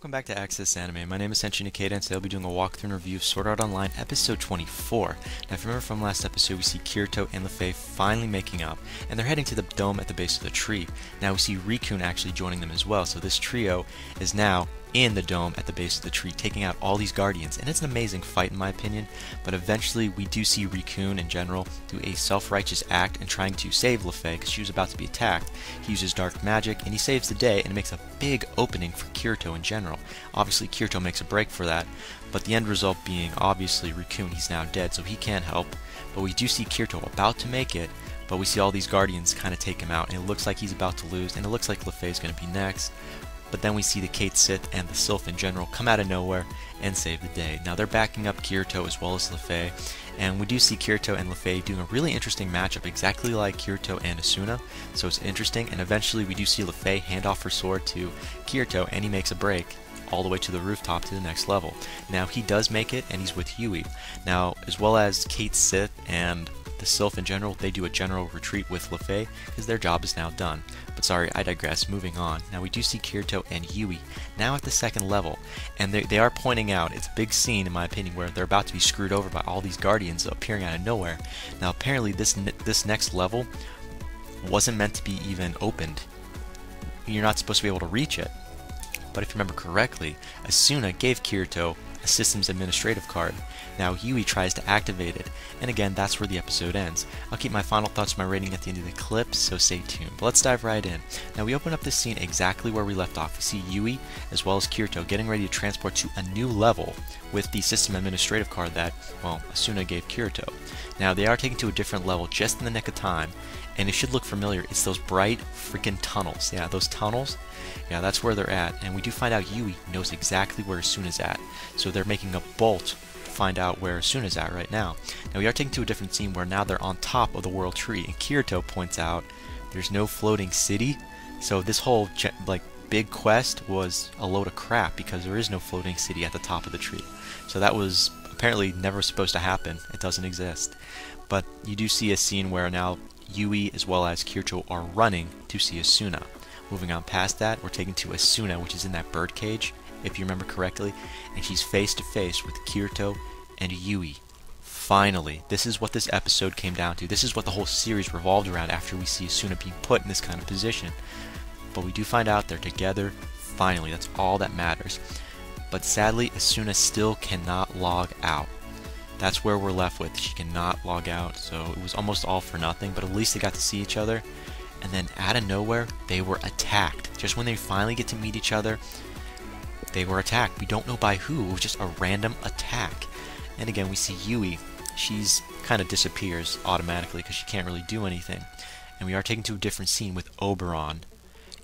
welcome back to Access Anime. My name is Henshin Ikeda, and today I'll be doing a walkthrough and review of Sword Art Online episode 24. Now, if you remember from last episode, we see Kirito and Lefei finally making up, and they're heading to the dome at the base of the tree. Now we see Rikun actually joining them as well, so this trio is now in the dome at the base of the tree, taking out all these guardians, and it's an amazing fight in my opinion. But eventually we do see Rikun in general do a self-righteous act in trying to save Lefei because she was about to be attacked. He uses dark magic and he saves the day, and it makes a big opening for Kirito in general. Obviously Kirito makes a break for that, but the end result being obviously Rikun, he's now dead, so he can't help. But we do see Kirito about to make it, but we see all these guardians kind of take him out, and it looks like he's about to lose, and it looks like Lefei's going to be next. But then we see the Kate Sith and the Sylph in general come out of nowhere and save the day. Now they're backing up Kirito as well as Lefei, and we do see Kirito and Lefei doing a really interesting matchup, exactly like Kirito and Asuna, so it's interesting. And eventually we do see Lefei hand off her sword to Kirito, and he makes a break all the way to the rooftop to the next level. Now he does make it, and he's with Yui. Now, as well as Kate Sith and the Sylph in general, they do a general retreat with Lefei because their job is now done. But sorry, I digress. Moving on. Now we do see Kirito and Yui now at the second level, and they are pointing out, it's a big scene in my opinion where they're about to be screwed over by all these guardians appearing out of nowhere. Now apparently this next level wasn't meant to be even opened. You're not supposed to be able to reach it. But if you remember correctly, Asuna gave Kirito a systems administrative card. Now Yui tries to activate it, and again, that's where the episode ends. I'll keep my final thoughts, my rating at the end of the clip, so stay tuned. But let's dive right in. Now we open up this scene exactly where we left off. We see Yui as well as Kirito getting ready to transport to a new level with the system administrative card that, well, Asuna gave Kirito. Now they are taken to a different level just in the nick of time, and it should look familiar. It's those bright freaking tunnels. Yeah, those tunnels. Yeah, that's where they're at, and we do find out Yui knows exactly where Asuna's at. So they're making a bolt to find out where Asuna's at right now. Now we are taken to a different scene where now they're on top of the world tree, and Kirito points out there's no floating city. So this whole big quest was a load of crap because there is no floating city at the top of the tree. So that was apparently never supposed to happen. It doesn't exist. But you do see a scene where now Yui as well as Kirito are running to see Asuna. Moving on past that, we're taken to Asuna, which is in that bird cage, if you remember correctly, and she's face to face with Kirito and Yui. Finally, this is what this episode came down to. This is what the whole series revolved around after we see Asuna being put in this kind of position. But we do find out they're together, finally. That's all that matters. But sadly, Asuna still cannot log out. That's where we're left with. She cannot log out, so it was almost all for nothing, but at least they got to see each other. And then out of nowhere, they were attacked. Just when they finally get to meet each other, they were attacked. We don't know by who. It was just a random attack. And again, we see Yui. She's kind of disappears automatically because she can't really do anything. And we are taken to a different scene with Oberon.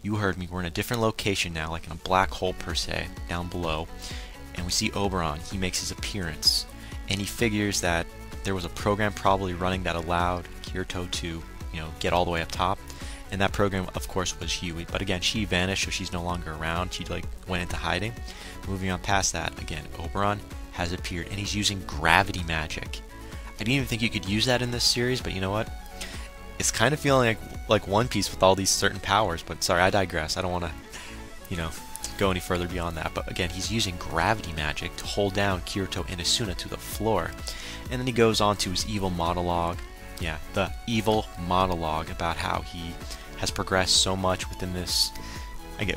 You heard me. We're in a different location now, like in a black hole per se, down below. And we see Oberon. He makes his appearance. And he figures that there was a program probably running that allowed Kirito to, get all the way up top. And that program, of course, was Yui. But again, she vanished, so she's no longer around. She went into hiding. Moving on past that, again, Oberon has appeared, and he's using gravity magic. I didn't even think you could use that in this series, but you know what? It's kind of feeling like One Piece with all these certain powers. But sorry, I digress. I don't want to, go any further beyond that. But again, he's using gravity magic to hold down Kirito and Asuna to the floor. And then he goes on to his evil monologue. Yeah, the evil monologue about how he has progressed so much within this,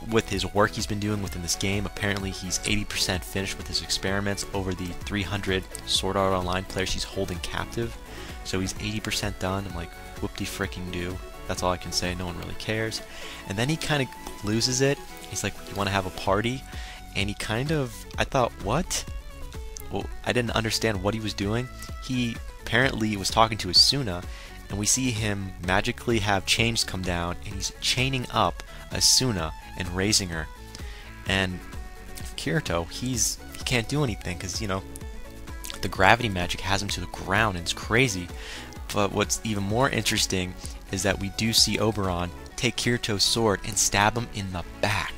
with his work he's been doing within this game. Apparently he's 80% finished with his experiments over the 300 Sword Art Online players he's holding captive. So he's 80% done. I'm like, whoop-de-fricking-do. That's all I can say. No one really cares. And then he kind of loses it. He's like, you want to have a party? And he I thought, what? Well, I didn't understand what he was doing. He apparently was talking to Asuna, and we see him magically have chains come down, and he's chaining up Asuna and raising her. And Kirito, he can't do anything because, the gravity magic has him to the ground, and it's crazy. But what's even more interesting is that we do see Oberon take Kirito's sword and stab him in the back.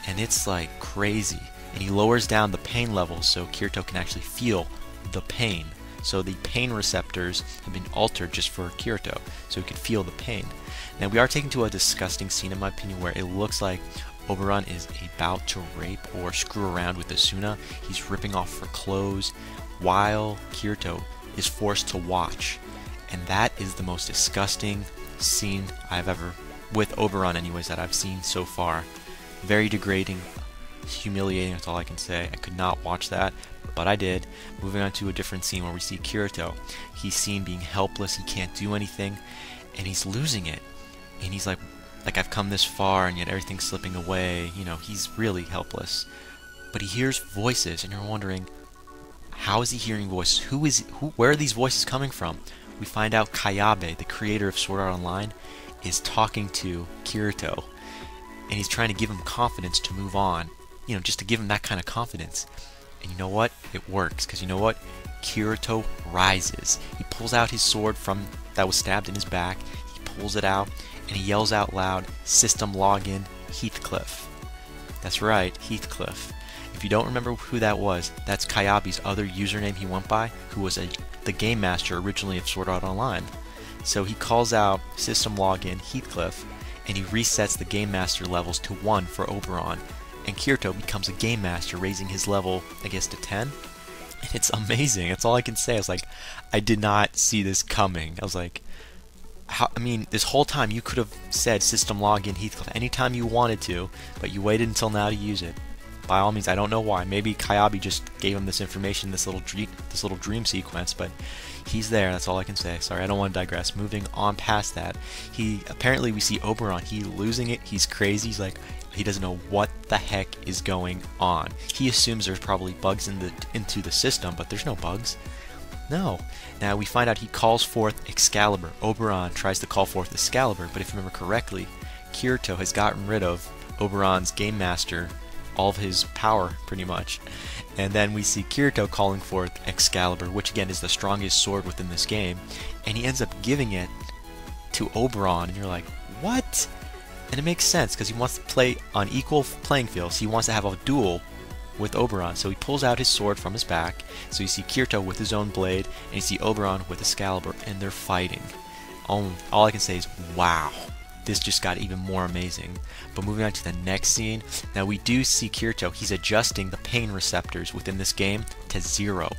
And it's like crazy. And he lowers down the pain level so Kirito can actually feel the pain. So the pain receptors have been altered just for Kirito, so he could feel the pain. Now we are taken to a disgusting scene in my opinion where it looks like Oberon is about to rape or screw around with Asuna. He's ripping off her clothes while Kirito is forced to watch. And that is the most disgusting scene I've ever, with Oberon anyways, that I've seen so far. Very degrading, humiliating, that's all I can say. I could not watch that, but I did. Moving on to a different scene where we see Kirito. He's seen being helpless, he can't do anything, and he's losing it. And he's like I've come this far and yet everything's slipping away. You know, he's really helpless. But he hears voices and you're wondering, how is he hearing voices? Where are these voices coming from? We find out Kayabe, the creator of Sword Art Online, is talking to Kirito. And he's trying to give him confidence to move on. You know, just to give him that kind of confidence. And you know what? It works. Because you know what? Kirito rises. He pulls out his sword that was stabbed in his back. He pulls it out. And he yells out loud, "System login, Heathcliff." That's right, Heathcliff. If you don't remember who that was, that's Kayabe's other username he went by, who was the game master originally of Sword Art Online. So he calls out "System login, Heathcliff," and he resets the game master levels to 1 for Oberon. And Kirito becomes a game master, raising his level, I guess, to 10. And it's amazing. That's all I can say. I was like, I did not see this coming. I was like, this whole time you could have said "System login Heathcliff" anytime you wanted to, but you waited until now to use it. By all means, I don't know why. Maybe Kayabe just gave him this information, this little dream sequence, but he's there. That's all I can say. Sorry, I don't want to digress. Moving on past that, apparently we see Oberon. He's losing it. He's crazy. He's like, he doesn't know what the heck is going on. He assumes there's probably bugs into the system, but there's no bugs. No. Now we find out he calls forth Excalibur. Oberon tries to call forth Excalibur, but if you remember correctly, Kirito has gotten rid of Oberon's game master, all of his power pretty much. And then we see Kirito calling forth Excalibur, which again is the strongest sword within this game, and he ends up giving it to Oberon, and you're like, what? And it makes sense because he wants to play on equal playing fields. He wants to have a duel with Oberon, so he pulls out his sword from his back. So you see Kirito with his own blade, and you see Oberon with Excalibur, and they're fighting. All I can say is, wow, this just got even more amazing. But moving on to the next scene, now we do see Kirito. He's adjusting the pain receptors within this game to 0.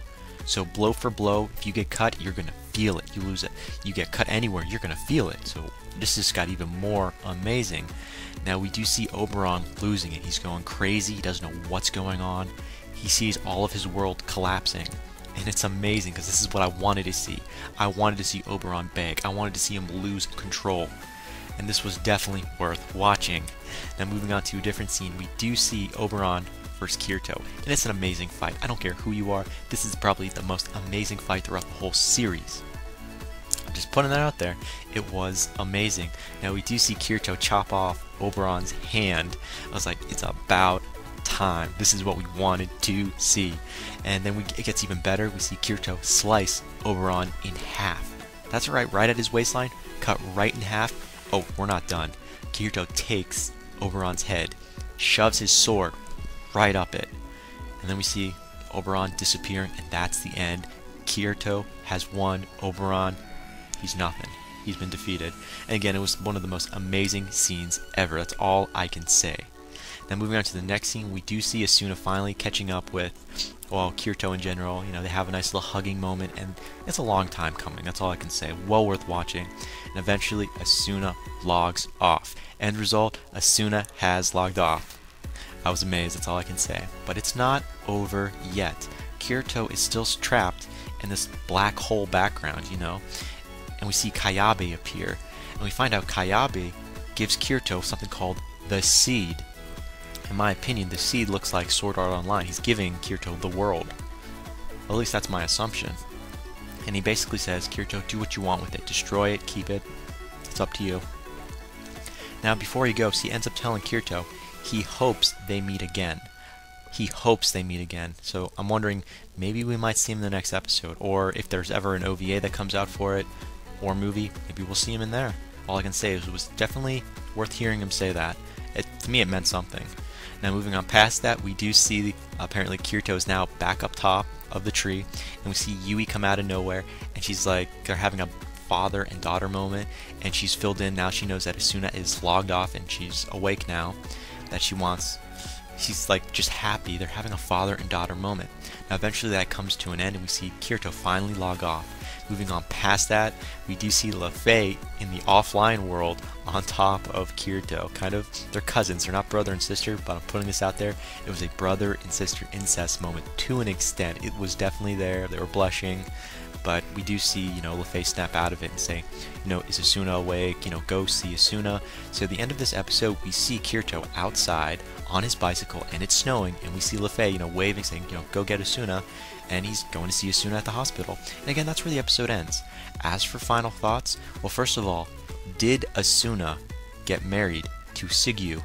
So blow for blow, if you get cut, you're gonna feel it. You lose it. You get cut anywhere, you're gonna feel it. So this just got even more amazing. Now we do see Oberon losing it. He's going crazy. He doesn't know what's going on. He sees all of his world collapsing. And it's amazing because this is what I wanted to see. I wanted to see Oberon beg. I wanted to see him lose control. And this was definitely worth watching. Now moving on to a different scene, we do see Oberon versus Kirito. And it's an amazing fight. I don't care who you are. This is probably the most amazing fight throughout the whole series. I'm just putting that out there. It was amazing. Now we do see Kirito chop off Oberon's hand. I was like, it's about time. This is what we wanted to see. And then it gets even better. We see Kirito slice Oberon in half. That's right at his waistline, cut right in half. Oh, we're not done. Kirito takes Oberon's head, shoves his sword right up it. And then we see Oberon disappearing, and that's the end. Kirito has won. Oberon, he's nothing. He's been defeated. And again, it was one of the most amazing scenes ever. That's all I can say. Now moving on to the next scene, we do see Asuna finally catching up with, well, Kirito in general. You know, they have a nice little hugging moment, and it's a long time coming. That's all I can say. Well worth watching. And eventually, Asuna logs off. End result, Asuna has logged off. I was amazed. That's all I can say. But it's not over yet. Kirito is still trapped in this black hole background, you know. And we see Kayabe appear. And we find out Kayabe gives Kirito something called the Seed. In my opinion, the Seed looks like Sword Art Online. He's giving Kirito the world. At least that's my assumption. And he basically says, Kirito, do what you want with it. Destroy it, keep it. It's up to you. Now, before he goes, he ends up telling Kirito he hopes they meet again. He hopes they meet again. So I'm wondering, maybe we might see him in the next episode. Or if there's ever an OVA that comes out for it, or movie, maybe we'll see him in there. All I can say is it was definitely worth hearing him say that. To me, it meant something. Now, moving on past that, we do see apparently Kirito is now back up top of the tree, and we see Yui come out of nowhere, and she's like, they're having a father and daughter moment, and she's filled in. Now she knows that Asuna is logged off and she's awake now. that she's like just happy. They're having a father and daughter moment. Now eventually that comes to an end and we see Kirito finally log off. Moving on past that, we do see LeFei in the offline world on top of Kirito. Kind of, they're cousins. They're not brother and sister, but I'm putting this out there. It was a brother and sister incest moment to an extent. It was definitely there. They were blushing. But we do see, LeFei snap out of it and say, is Asuna awake? Go see Asuna. So at the end of this episode, we see Kirito outside on his bicycle, and it's snowing, and we see LeFei, waving, saying, go get Asuna, and he's going to see Asuna at the hospital. And again, that's where the episode ends. As for final thoughts, well, first of all, did Asuna get married to Sigyu?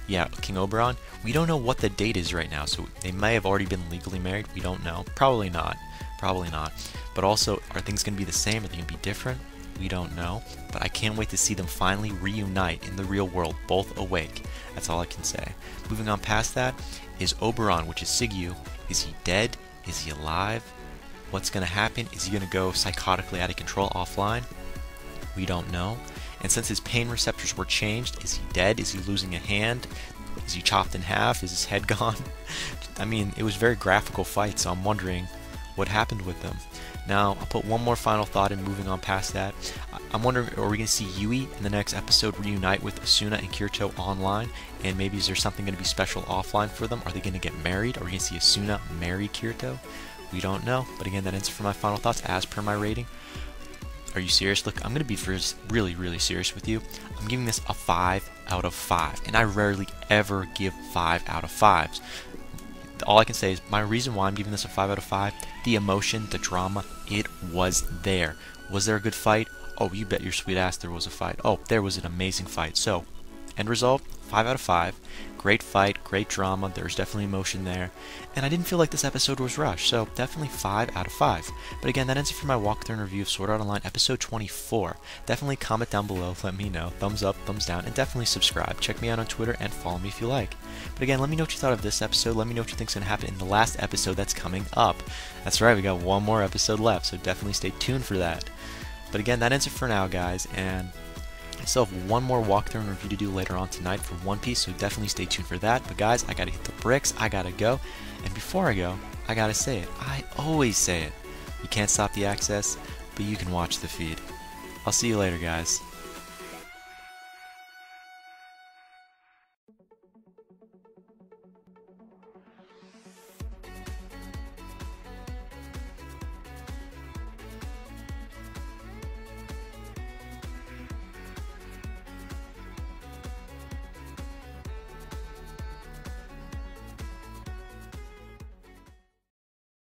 Yeah, King Oberon? We don't know what the date is right now, so they may have already been legally married. We don't know. Probably not. Probably not. But also, are things going to be the same? Are they going to be different? We don't know. But I can't wait to see them finally reunite in the real world, both awake. That's all I can say. Moving on past that, is Oberon, which is Sigyu, is he dead? Is he alive? What's going to happen? Is he going to go psychotically out of control offline? We don't know. And since his pain receptors were changed, is he dead? Is he losing a hand? Is he chopped in half? Is his head gone? I mean, it was a very graphical fight, so I'm wondering what happened with them. Now, I'll put one more final thought in moving on past that. I'm wondering, are we going to see Yui in the next episode reunite with Asuna and Kirito online? And maybe is there something going to be special offline for them? Are they going to get married? Are we going to see Asuna marry Kirito? We don't know. But again, that ends for my final thoughts as per my rating. Are you serious? Look, I'm going to be really, really serious with you. I'm giving this a 5 out of 5. And I rarely ever give 5 out of 5s. All I can say is my reason why I'm giving this a 5 out of 5, the emotion, the drama, it was there. Was there a good fight? Oh, you bet your sweet ass there was a fight. Oh, there was an amazing fight. So, end result, 5 out of 5. Great fight, great drama, there's definitely emotion there. And I didn't feel like this episode was rushed, so definitely 5 out of 5. But again, that ends it for my walkthrough and review of Sword Art Online episode 24. Definitely comment down below, let me know, thumbs up, thumbs down, and definitely subscribe. Check me out on Twitter and follow me if you like. But again, let me know what you thought of this episode, let me know what you think's going to happen in the last episode that's coming up. That's right, we got one more episode left, so definitely stay tuned for that. But again, that ends it for now, guys, and I still have one more walkthrough and review to do later on tonight for One Piece, so definitely stay tuned for that. But guys, I gotta hit the bricks, I gotta go, and before I go, I gotta say it. I always say it. You can't stop the access, but you can watch the feed. I'll see you later, guys.